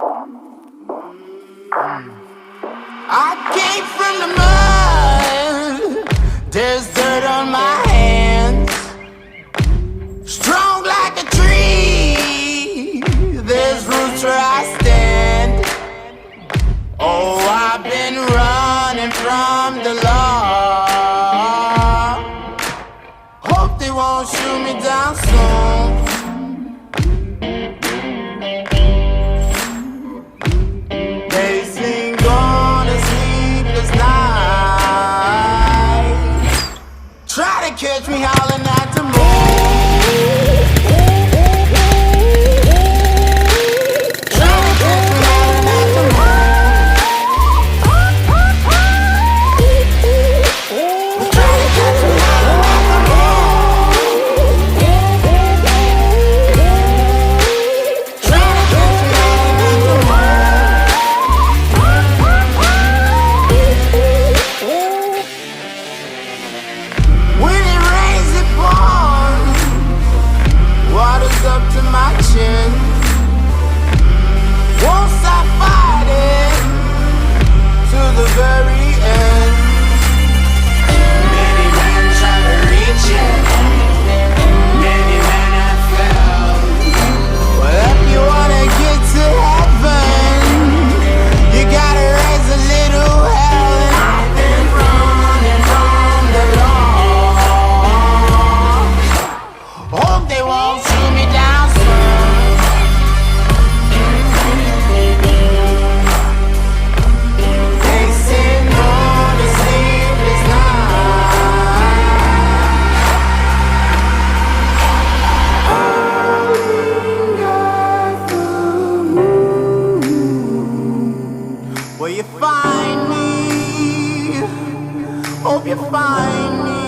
I came from the mud. There's dirt on my hands. Strong like a tree. There's roots where I stand. Oh, I've been running from the law. Hope they won't shoot me down soon. They sing on a sleepless night. Try to catch me howling at the moon. Up to my chin. Won't stop fighting to the very end. Many men try to reach it. Many men have failed. Well, if you wanna get to heaven, you gotta raise a little hell. And I've been running from the law. Hope they won't shoot me down. Will you find me? Hope you find me.